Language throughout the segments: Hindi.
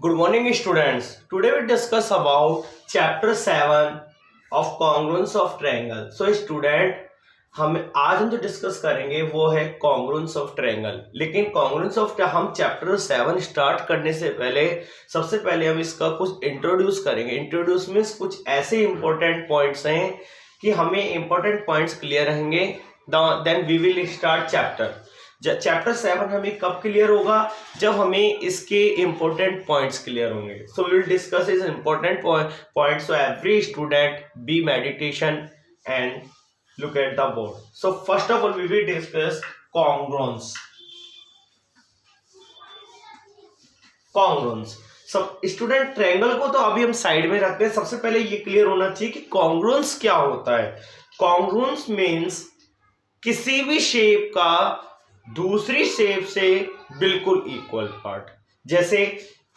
Good morning, students. Today we discuss about chapter 7 of congruence of triangle. So student, हम जो डिस्कस करेंगे वो है कॉन्ग्रुएंस ऑफ ट्रायंगल। लेकिन कॉन्ग्रुएंस ऑफ हम चैप्टर 7 स्टार्ट करने से पहले सबसे पहले हम इसका कुछ इंट्रोड्यूस करेंगे। इंट्रोड्यूस मीन्स कुछ ऐसे इंपॉर्टेंट पॉइंट्स हैं कि हमें इंपॉर्टेंट पॉइंट्स क्लियर रहेंगे, then we will start chapter. Chapter 7 हमें कब क्लियर होगा? जब हमें इसके इंपॉर्टेंट पॉइंट्स क्लियर होंगे। So we will discuss is important points, so every student be meditation and look at the board. So first of all we will discuss congruence. सब स्टूडेंट ट्रायंगल को तो अभी हम साइड में रखते हैं। सबसे पहले ये क्लियर होना चाहिए कि कॉन्ग्रुएंस क्या होता है। कॉन्ग्रुएंस मीन्स किसी भी शेप का दूसरी शेप से बिल्कुल इक्वल पार्ट। जैसे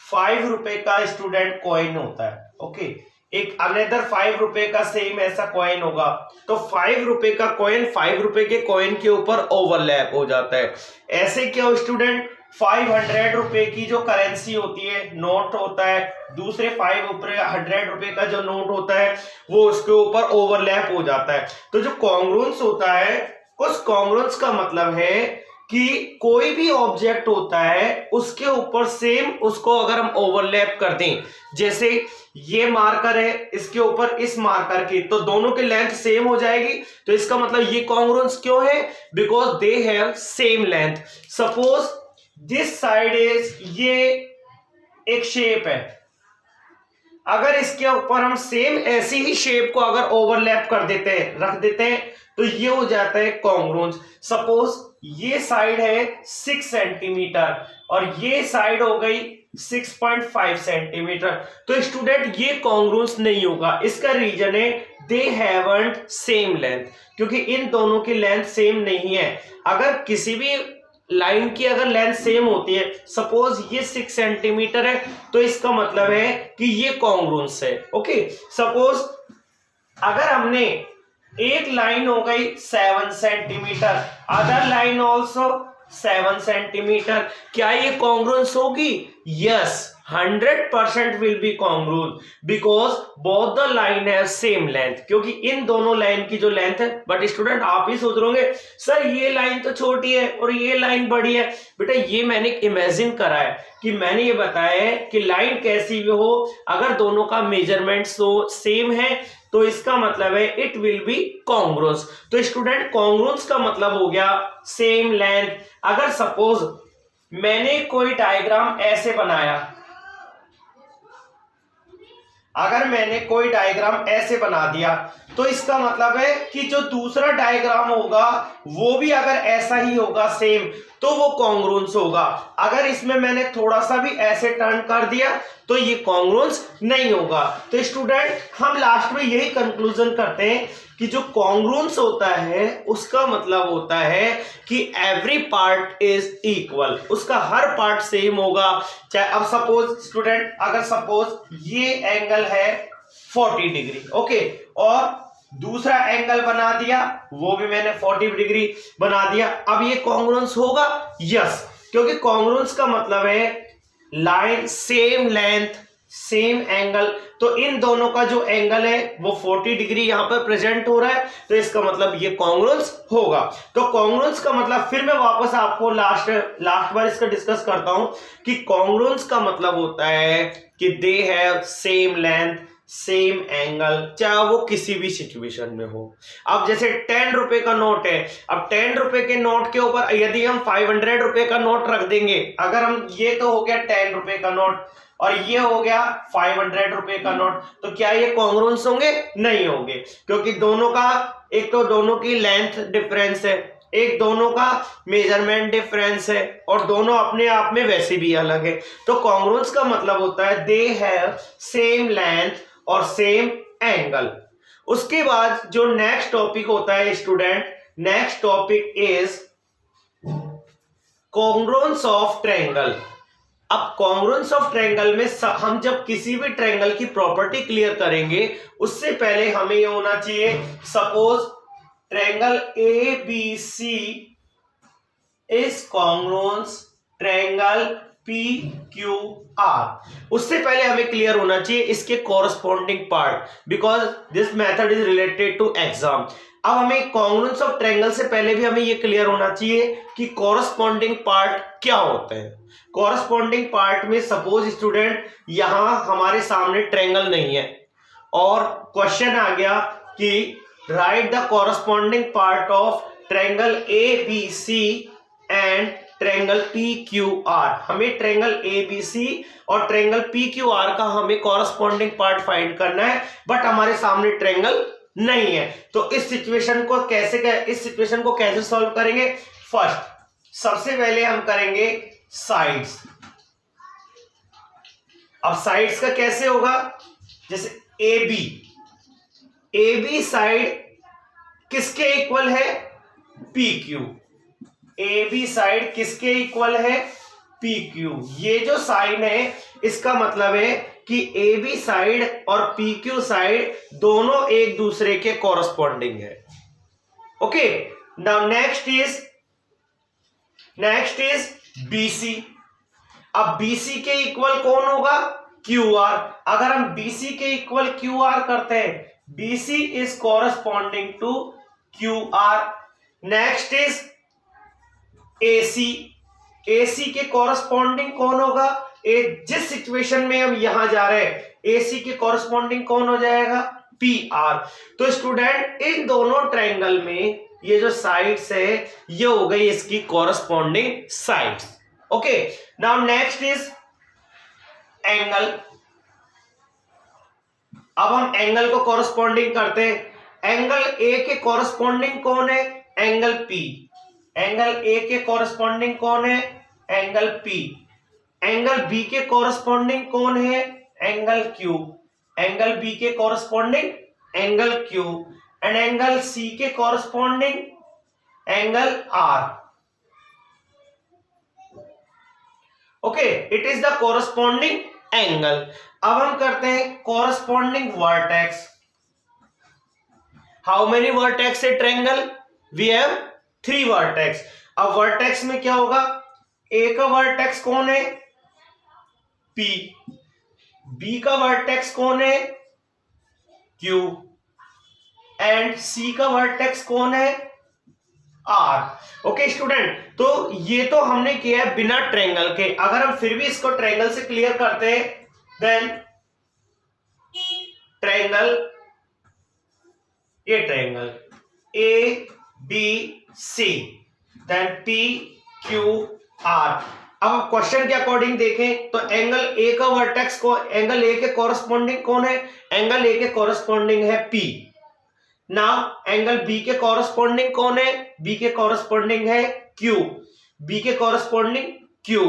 5 रुपए का स्टूडेंट कॉइन होता है, ओके, एक अनदर 5 रुपए का सेम ऐसा कॉइन होगा, तो 5 रुपए का कॉइन 5 रुपए के कॉइन के ऊपर ओवरलैप हो जाता है। ऐसे क्या स्टूडेंट, 500 रुपए की जो करेंसी होती है, नोट होता है, दूसरे 500 रुपए का जो नोट होता है वो उसके ऊपर ओवरलैप हो जाता है। तो जो कॉन्ग्रुएंस होता है, उस कॉन्ग्रुएंस का मतलब है कि कोई भी ऑब्जेक्ट होता है उसके ऊपर सेम उसको अगर हम ओवरलैप कर दें, जैसे ये मार्कर है इसके ऊपर इस मार्कर की, तो दोनों की लेंथ सेम हो जाएगी। तो इसका मतलब ये कॉन्ग्रुएंस क्यों है? Because they have same length. Suppose this side is, ये एक शेप है, अगर इसके ऊपर हम सेम ऐसी ही शेप को अगर ओवरलैप कर देते हैं, रख देते हैं, तो ये हो जाता है कॉन्ग्रुएंस। सपोज ये साइड है 6 सेंटीमीटर और ये साइड हो गई 6.5 सेंटीमीटर, तो स्टूडेंट ये कॉन्ग्रुएंस नहीं होगा। इसका रीजन है दे हैवंट सेम लेंथ, क्योंकि इन दोनों की लेंथ सेम नहीं है। अगर किसी भी लाइन की अगर लेंथ सेम होती है, सपोज ये 6 सेंटीमीटर है, तो इसका मतलब है कि ये कॉन्ग्रुएंस है, ओके। सपोज अगर हमने एक लाइन हो गई 7 centimetre, other line also 7 centimetre, क्या ये कॉन्ग्रुएंस होगी? Yes, 100% will be congruent because both the line have same length, क्योंकि इन दोनों लाइन की जो लेंथ है। बट स्टूडेंट आप ही सोच रहे होंगे सर ये लाइन तो छोटी है और ये लाइन बड़ी है। बेटा ये मैंने इमेजिन करा है कि मैंने ये बताया है कि लाइन कैसी भी हो, अगर दोनों का मेजरमेंट सेम है तो इसका मतलब है इट विल बी कॉन्ग्रुएंस। तो स्टूडेंट कॉन्ग्रुएंस का मतलब हो गया सेम लेंथ। अगर सपोज मैंने कोई डायग्राम ऐसे बनाया, अगर मैंने कोई डायग्राम ऐसे बना दिया, तो इसका मतलब है कि जो दूसरा डायग्राम होगा वो भी अगर ऐसा ही होगा सेम, तो वो कॉन्ग्रुएंस होगा। अगर इसमें मैंने थोड़ा सा भी ऐसे टर्न कर दिया तो ये कॉन्ग्रुएंस नहीं होगा। तो स्टूडेंट हम लास्ट में यही कंक्लूजन करते हैं कि जो कॉन्ग्रुएंस होता है उसका मतलब होता है कि एवरी पार्ट इज इक्वल, उसका हर पार्ट सेम होगा। चाहे अब सपोज स्टूडेंट, अगर सपोज ये एंगल है 40 डिग्री, ओके, और दूसरा एंगल बना दिया, वो भी मैंने 40 डिग्री बना दिया, अब ये कॉन्ग्रुएंस होगा? यस, क्योंकि कॉन्ग्रुएंस का मतलब है line same length same angle, तो इन दोनों का जो एंगल है वो 40 डिग्री यहां पर प्रेजेंट हो रहा है, तो इसका मतलब ये कॉन्ग्रुएंस होगा। तो कॉन्ग्रुएंस का मतलब, फिर मैं वापस आपको लास्ट बार इसका डिस्कस करता हूं कि कॉन्ग्रुएंस का मतलब होता है कि they have same length same angle, चाहे वो किसी भी सिचुएशन में हो। अब जैसे 10 रुपए का नोट है, अब 10 रुपए के नोट के ऊपर यदि हम 500 रुपए का नोट रख देंगे, अगर हम, ये तो हो गया 10 रुपए का नोट और ये हो गया 500 रुपए का नोट, तो क्या ये कॉन्ग्रुएंस होंगे? नहीं होंगे, क्योंकि दोनों का, एक तो दोनों की लेंथ डिफरेंस है, एक दोनों का मेजरमेंट डिफरेंस है, और दोनों अपने आप में वैसे भी अलग है। तो कॉन्ग्रुएंस का मतलब होता है दे हैव सेम लेंथ और सेम एंगल। उसके बाद जो नेक्स्ट टॉपिक होता है student, next topic is congruence of triangle. अब कॉन्ग्रुएंस ऑफ ट्रायंगल में हम जब किसी भी ट्रायंगल की प्रॉपर्टी क्लियर करेंगे, उससे पहले हमें ये होना चाहिए, suppose triangle ABC is congruence triangle P Q R. उससे पहले हमें क्लियर होना चाहिए इसके corresponding part, because this method is related to exam. अब हमें कॉन्ग्रुएंस ऑफ ट्रायंगल से पहले भी हमें ये क्लियर होना चाहिए कि कॉरस्पॉन्डिंग पार्ट क्या होते हैं। कॉरस्पॉन्डिंग पार्ट में सपोज स्टूडेंट यहां हमारे सामने ट्रायंगल नहीं है और क्वेश्चन आ गया कि write the corresponding part of triangle A B C and triangle P Q R. हमें ट्रायंगल ए बी सी और ट्रायंगल पी क्यू आर का हमें कॉरस्पॉन्डिंग पार्ट फाइंड करना है, बट हमारे सामने ट्रायंगल नहीं है। तो इस सिचुएशन को कैसे सॉल्व करेंगे? फर्स्ट सबसे पहले हम करेंगे साइड्स। अब साइड्स का कैसे होगा? जैसे ए बी साइड किसके इक्वल है? P Q. A B side किसके इक्वल है? P Q. ये जो साइन है इसका मतलब है कि ए बी साइड और पी क्यू साइड दोनों एक दूसरे के कॉरस्पॉन्डिंग है। Okay, now next is BC. अब बीसी के इक्वल कौन होगा? Q R. अगर हम बीसी के इक्वल क्यू आर करते हैं, BC is corresponding to Q R. Next is AC. AC के कॉरस्पॉन्डिंग कौन होगा? जिस सिचुएशन में हम यहां जा रहे हैं, एसी के कॉरस्पॉन्डिंग कौन हो जाएगा? P R. तो स्टूडेंट इन दोनों ट्रायंगल में ये जो साइड्स है ये हो गई इसकी corresponding sides. Okay, now next is angle. अब हम एंगल को कॉरस्पॉन्डिंग करते हैं। एंगल ए के कॉरस्पॉन्डिंग कौन है? Angle P. एंगल ए के कॉरस्पॉन्डिंग कौन है? Angle P. एंगल बी के कॉरस्पॉन्डिंग कौन है? Angle Q. एंगल बी के corresponding angle Q. And angle C के corresponding angle R. Okay, it is the corresponding angle. अब हम करते हैं corresponding vertex. How many vertex a triangle? We have 3 vertex. अब वर्टेक्स में क्या होगा? ए का वर्टेक्स कौन है? पी। बी का वर्टेक्स कौन है? क्यू। एंड सी का वर्टेक्स कौन है? आर। ओके स्टूडेंट, तो ये तो हमने किया है बिना ट्रायंगल के। अगर हम फिर भी इसको ट्रायंगल से क्लियर करते हैं, देन ट्रायंगल, ये triangle A B C, then P Q R. अब क्वेश्चन के अकॉर्डिंग देखें तो एंगल ए का वर्टेक्स को, एंगल ए के कॉरस्पॉन्डिंग कौन है? एंगल ए के कॉरस्पॉन्डिंग है पी। नाउ एंगल बी के कॉरस्पॉन्डिंग कौन है? बी के कॉरस्पॉन्डिंग है क्यू। बी के कॉरस्पॉन्डिंग क्यू।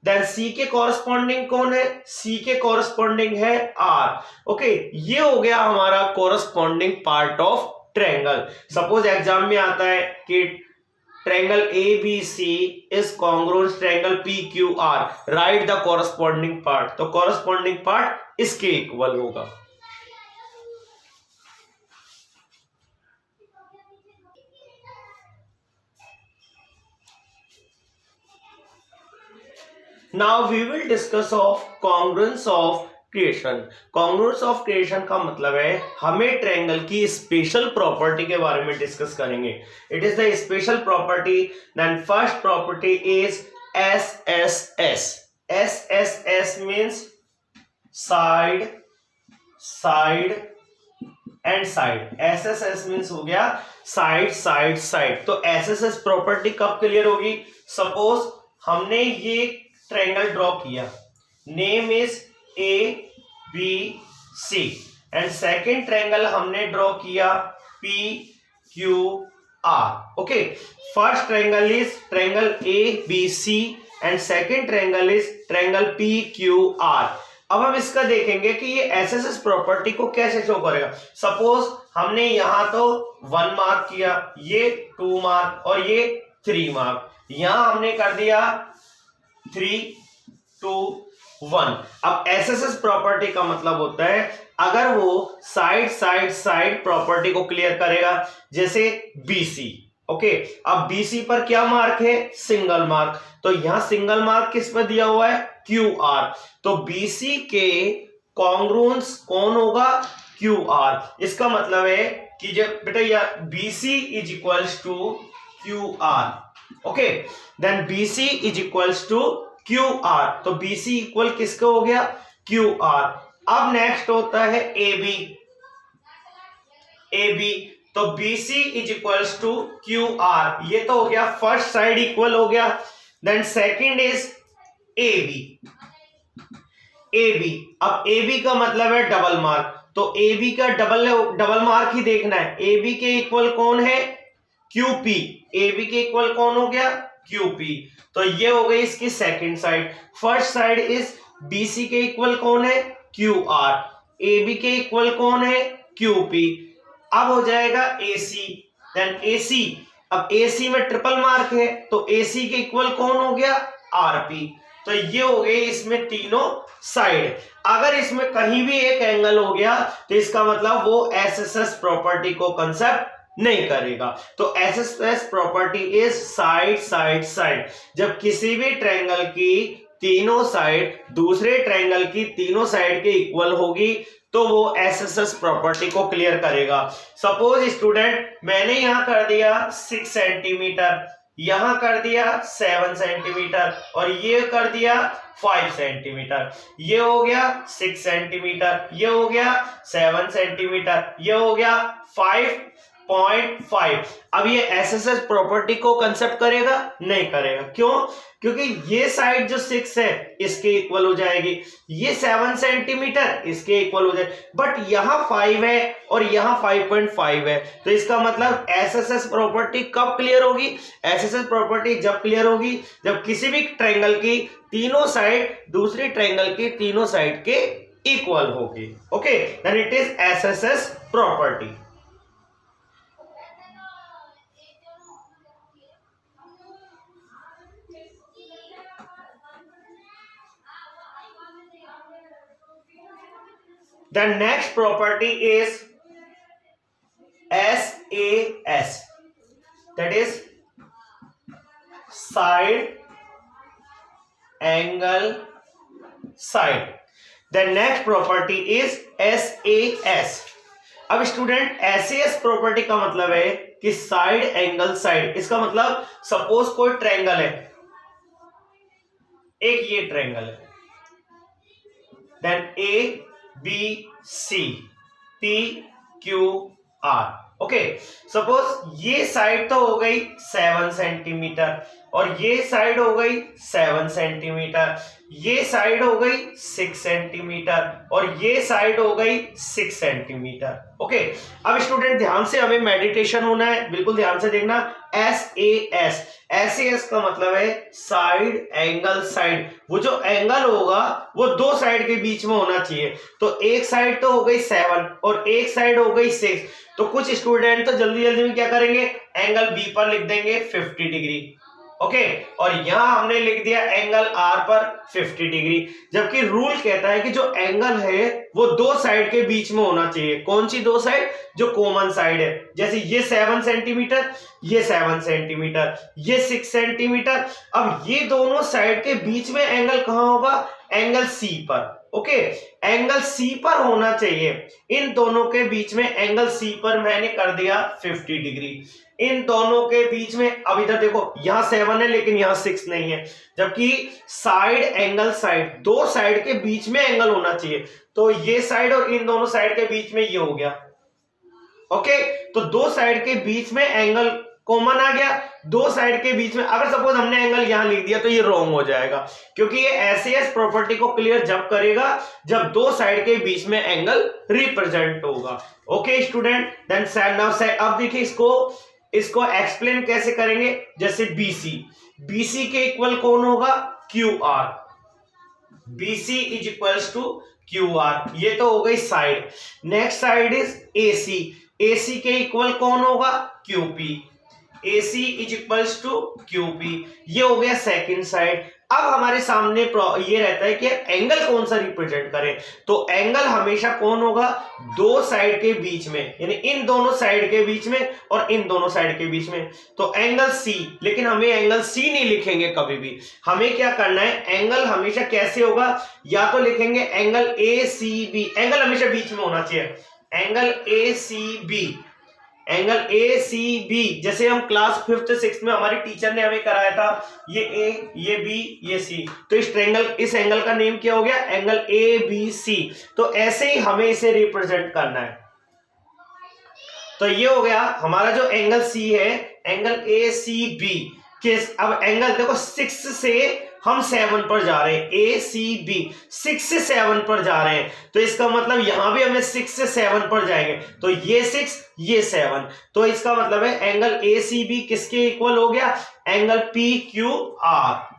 देन सी के कॉरस्पॉन्डिंग कौन है? सी के कॉरस्पॉन्डिंग है आर। ओके, ये हो गया हमारा corresponding part of triangle. Suppose exam में आता है कि triangle A B C is congruent triangle P Q R, right the corresponding part. तो कॉरस्पॉन्डिंग पार्ट इसके इक्वल होगा। Now we will discuss of congruence of creation. Congruence of creation का मतलब है हमें ट्रायंगल की स्पेशल प्रॉपर्टी के बारे में डिस्कस करेंगे। It is the special property. Then first property is SSS। SSS means side, side and side. SSS means हो गया साइड, साइड, साइड। तो SSS प्रॉपर्टी कब क्लियर होगी? सपोज हमने ये ट्रायंगल ड्रॉ किया, name is A B C, and second triangle हमने ड्रॉ किया P Q R. Okay, first triangle is triangle A B C and second triangle is triangle P Q R. अब हम इसका देखेंगे कि ये एसएसएस प्रॉपर्टी को कैसे शो करेगा। सपोज हमने यहां तो 1 मार्क किया, ये 2 मार्क और ये 3 मार्क। यहां हमने कर दिया 3 2 1। अब एसएसएस प्रॉपर्टी का मतलब होता है अगर वो साइड साइड साइड प्रॉपर्टी को क्लियर करेगा, जैसे बीसी। ओके, अब BC पर क्या मार्क है? Single mark. तो यहां सिंगल मार्क किस पर दिया हुआ है? QR। तो BC के कॉन्ग्रुएंस कौन होगा? QR। इसका मतलब है कि जब बेटा यार BC is equals to QR, okay, then BC is equals to QR। तो BC इक्वल किसका हो गया? QR। अब नेक्स्ट होता है AB। तो BC is equals to QR, ये तो हो गया फर्स्ट साइड इक्वल हो गया। Then second is AB। अब AB का मतलब है डबल मार्क, तो AB का डबल मार्क ही देखना है। AB के इक्वल कौन है? QP। AB के इक्वल कौन हो गया? QP। तो ये हो गई इसकी second side. First side is BC के इक्वल कौन है? QR। AB के इक्वल कौन है? QP। अब हो जाएगा AC। देन AC, अब AC में ट्रिपल मार्क है, तो AC के इक्वल कौन हो गया? RP। तो ये हो गए इसमें तीनों साइड। अगर इसमें कहीं भी एक एंगल हो गया तो इसका मतलब वो SSS प्रॉपर्टी को कंसेप्ट नहीं करेगा। तो SSS property is side side side. जब किसी भी ट्रायंगल की तीनों साइड दूसरे ट्रायंगल की तीनों साइड के इक्वल होगी तो वो SSS प्रॉपर्टी को क्लियर करेगा। सपोज स्टूडेंट मैंने यहां कर दिया 6 सेंटीमीटर, यहां कर दिया 7 सेंटीमीटर और ये कर दिया 5 सेंटीमीटर। ये हो गया 6 सेंटीमीटर, ये हो गया 7 सेंटीमीटर, ये हो गया 5.5। अब ये SSS प्रॉपर्टी को कंसेप्ट करेगा? नहीं करेगा। क्यों? क्योंकि ये साइड जो 6 है इसके इक्वल हो जाएगी, ये 7 सेंटीमीटर इसके इक्वल हो जाएगी, बट यहां 5 है और यहां 5.5 है। तो इसका मतलब SSS प्रॉपर्टी कब क्लियर होगी? SSS प्रॉपर्टी जब क्लियर होगी जब किसी भी ट्रायंगल की तीनों साइड दूसरी ट्रायंगल की तीनों साइड के इक्वल होगी। Okay, then it is SSS property. The next property is SAS, that is side angle side. The next property is SAS. अब स्टूडेंट SAS प्रॉपर्टी का मतलब है कि साइड एंगल साइड। इसका मतलब सपोज कोई ट्रायंगल है, एक ये ट्रायंगल है, then ABC PQR। Okay, suppose ये साइड तो हो गई 7 सेंटीमीटर और ये साइड हो गई 7 सेंटीमीटर, ये साइड हो गई 6 सेंटीमीटर और ये साइड हो गई 6 सेंटीमीटर। ओके, अब स्टूडेंट ध्यान से हमें मेडिटेशन होना है, बिल्कुल ध्यान से देखना। SAS का मतलब है साइड एंगल साइड। वो जो एंगल होगा वो दो साइड के बीच में होना चाहिए। तो एक साइड तो हो गई 7 और एक साइड हो गई 6। तो कुछ स्टूडेंट तो जल्दी जल्दी में क्या करेंगे, एंगल B पर लिख देंगे 50 डिग्री। ओके, और यहां हमने लिख दिया एंगल R पर 50 डिग्री। जबकि रूल कहता है कि जो एंगल है वो दो साइड के बीच में होना चाहिए। कौन सी दो साइड? जो कॉमन साइड है। जैसे ये 7 सेंटीमीटर, ये 7 सेंटीमीटर, ये 6 सेंटीमीटर। अब ये दोनों साइड के बीच में एंगल कहां होगा? एंगल C पर। ओके, एंगल C पर होना चाहिए। इन दोनों के बीच में एंगल C पर मैंने कर दिया 50 डिग्री। इन दोनों के बीच में, अब इधर देखो यहां 7 है लेकिन यहां 6 नहीं है, जबकि साइड एंगल साइड दो साइड के बीच में एंगल होना चाहिए। तो ये साइड और इन दोनों साइड के बीच में ये हो गया। ओके, तो दो साइड के बीच में एंगल कॉमन आ गया। दो साइड के बीच में अगर सपोज हमने एंगल यहां लिख दिया तो ये रॉन्ग हो जाएगा, क्योंकि ये SAS प्रॉपर्टी को क्लियर जब करेगा जब दो साइड के बीच में एंगल रिप्रेजेंट होगा। ओके स्टूडेंट, देन अब देखिए इसको एक्सप्लेन कैसे करेंगे। जैसे BC के इक्वल कौन होगा? QR। BC is equals to QR। ये तो हो गई side. Next side is AC के इक्वल कौन होगा? QP। AC is equals to QP। ये हो गया सेकंड साइड। अब हमारे सामने ये रहता है कि एंगल कौन सा रिप्रेजेंट करें, तो एंगल हमेशा कौन होगा, दो साइड के बीच में, यानी इन दोनों साइड के बीच में और इन दोनों साइड के बीच में, तो एंगल C। लेकिन हमें एंगल C नहीं लिखेंगे कभी भी, हमें क्या करना है, एंगल हमेशा कैसे होगा, या तो लिखेंगे एंगल ACB, एंगल हमेशा बीच में होना चाहिए, एंगल ACB, एंगल ACB। जैसे हम क्लास 5th 6th में हमारी टीचर ने हमें कराया था, ये A, ये B, ये C, तो इस एंगल का नेम क्या हो गया, एंगल ABC। तो ऐसे ही हमें इसे रिप्रेजेंट करना है। तो ये हो गया हमारा जो एंगल C है, एंगल ACB। किस, अब एंगल देखो 6 से हम 7 पर जा रहे हैं, ACB 6 से 7 पर जा रहे हैं, तो इसका मतलब यहां भी हमें 6 से 7 पर जाएंगे, तो ये 6 ये 7, तो इसका मतलब है एंगल ACB किसके इक्वल हो गया, एंगल PQR।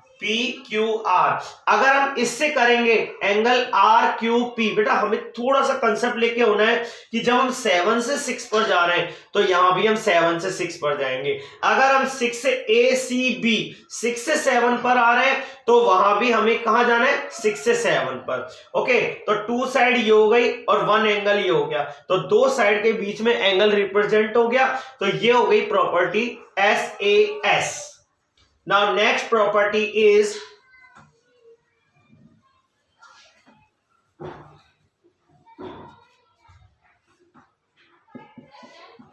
अगर हम इससे करेंगे एंगल RQP, बेटा हमें थोड़ा सा कंसेप्ट लेके होना है कि जब हम 7 से 6 पर जा रहे हैं तो यहां भी हम 7 से 6 पर जाएंगे। अगर हम 6 से ACB 6 से 7 पर आ रहे हैं तो वहां भी हमें कहां जाना है, 6 से 7 पर। ओके, तो 2 साइड ये हो गई और 1 एंगल ये हो गया, तो 2 साइड के बीच में एंगल रिप्रेजेंट हो गया, तो ये हो गई property SAS। Now next property is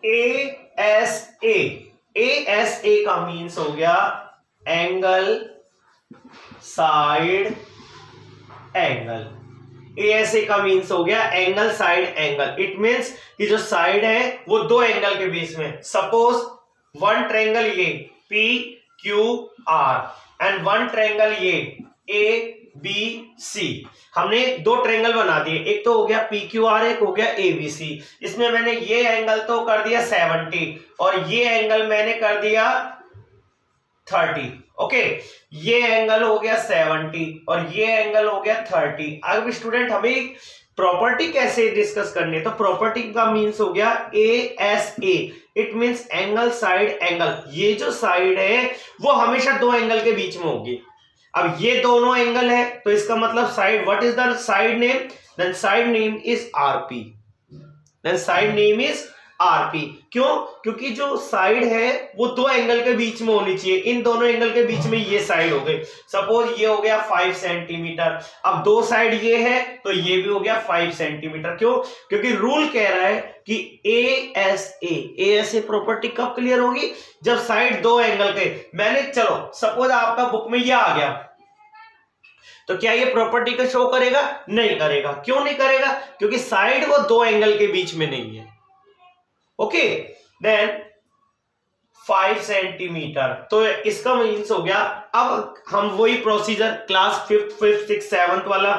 ASA। ASA का मीन्स हो गया एंगल साइड एंगल। ASA का मीन्स हो गया angle side angle. It means कि जो साइड है वो दो एंगल के बीच में, सपोज वन ट्रायंगल ये PQR एंड वन ट्रायंगल ये ABC। हमने दो ट्रायंगल बना दिए, एक तो हो गया PQR, एक हो गया ABC। इसमें मैंने ये एंगल तो कर दिया 70 और ये एंगल मैंने कर दिया 30। ओके, ये एंगल हो गया 70 और ये एंगल हो गया 30। अब स्टूडेंट हमें प्रॉपर्टी कैसे डिस्कस करनी है, तो प्रॉपर्टी का मीन्स हो गया ASA। It means angle side angle. ये जो साइड है वो हमेशा दो एंगल के बीच में होगी। अब ये दोनों एंगल है तो इसका मतलब side, what is the side name, then side name is RP। Then side name is RP। क्यों? क्योंकि जो साइड है वो दो एंगल के बीच में होनी चाहिए, इन दोनों एंगल के बीच में ये साइड हो गई। सपोज ये हो गया 5 सेंटीमीटर, अब दो साइड ये है तो ये भी हो गया 5 सेंटीमीटर। क्यों? क्योंकि रूल कह रहा है कि ASA प्रॉपर्टी कब क्लियर होगी, जब साइड दो एंगल के, मैंने चलो सपोज आपका बुक में ये आ गया तो क्या ये प्रॉपर्टी का शो करेगा? नहीं करेगा। क्यों नहीं करेगा? क्योंकि साइड वो दो एंगल के बीच में नहीं है। ओके, देन 5 सेंटीमीटर, तो इसका मीन्स हो गया, अब हम वही procedure class 5th 6th 7th वाला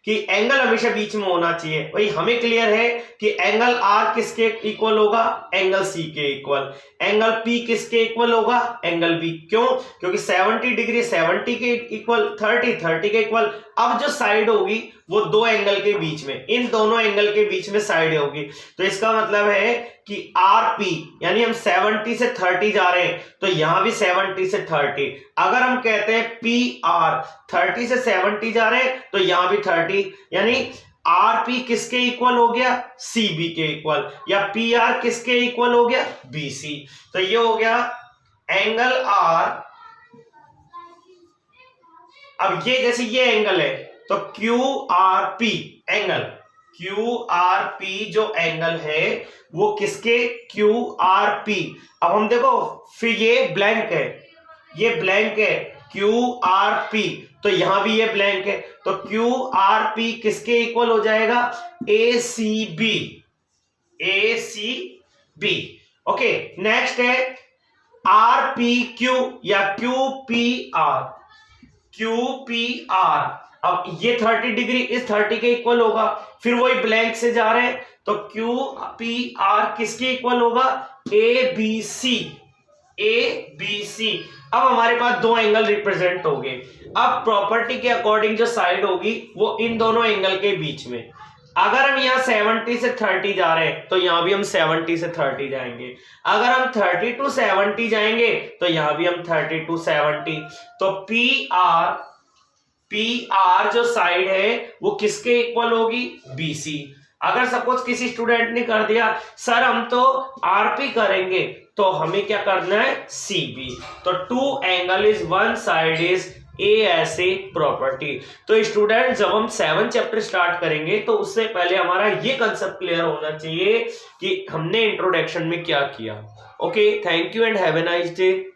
कि एंगल हमेशा बीच में होना चाहिए। भाई हमें क्लियर है कि एंगल R किसके इक्वल होगा, एंगल C के इक्वल। एंगल P किसके इक्वल होगा, एंगल B। क्यों? क्योंकि 70 डिग्री 70 के इक्वल, 30 के इक्वल। अब जो साइड होगी वो दो एंगल के बीच में, इन दोनों एंगल के बीच में साइड होगी, तो इसका मतलब है कि RP, यानी हम 70 से 30 जा रहे हैं तो यहां भी 70 से 30। अगर हम कहते हैं PR 30 से 70 जा रहे हैं तो यहां भी 30, यानी RP किसके इक्वल हो गया, CB के इक्वल, या PR किसके इक्वल हो गया, BC। तो ये हो गया एंगल R। अब ये जैसे ये एंगल है तो QRP एंगल, QRP जो एंगल है वो किसके, QRP। अब हम देखो फिर ये ब्लैंक है, ये ब्लैंक है QRP, तो यहां भी ये ब्लैंक है, तो QRP किसके इक्वल हो जाएगा, ACB। ओके, नेक्स्ट है RPQ या QPR। अब ये 30 डिग्री इस 30 के इक्वल होगा, फिर वही ब्लैंक से जा रहे हैं तो QPR किसके इक्वल होगा, ABC। अब हमारे पास दो एंगल रिप्रेजेंट हो गए। अब प्रॉपर्टी के अकॉर्डिंग जो साइड होगी वो इन दोनों एंगल के बीच में, अगर हम यहाँ 70 से 30 जा रहे हैं तो यहाँ भी हम 70 से 30 जाएंगे, अगर हम 30 to 70 जाएंगे तो यहाँ भी हम 30 to 70। तो पी आर जो साइड है वो किसके इक्वल होगी, BC। अगर सपोज किसी स्टूडेंट ने कर दिया सर हम तो आरपी करेंगे, तो हमें क्या करना है, CB। तो two angle is one side is a ऐसे प्रॉपर्टी। तो स्टूडेंट जब हम 7 चैप्टर स्टार्ट करेंगे तो उससे पहले हमारा ये कंसेप्ट क्लियर होना चाहिए कि हमने इंट्रोडक्शन में क्या किया। Okay, thank you and have a nice day.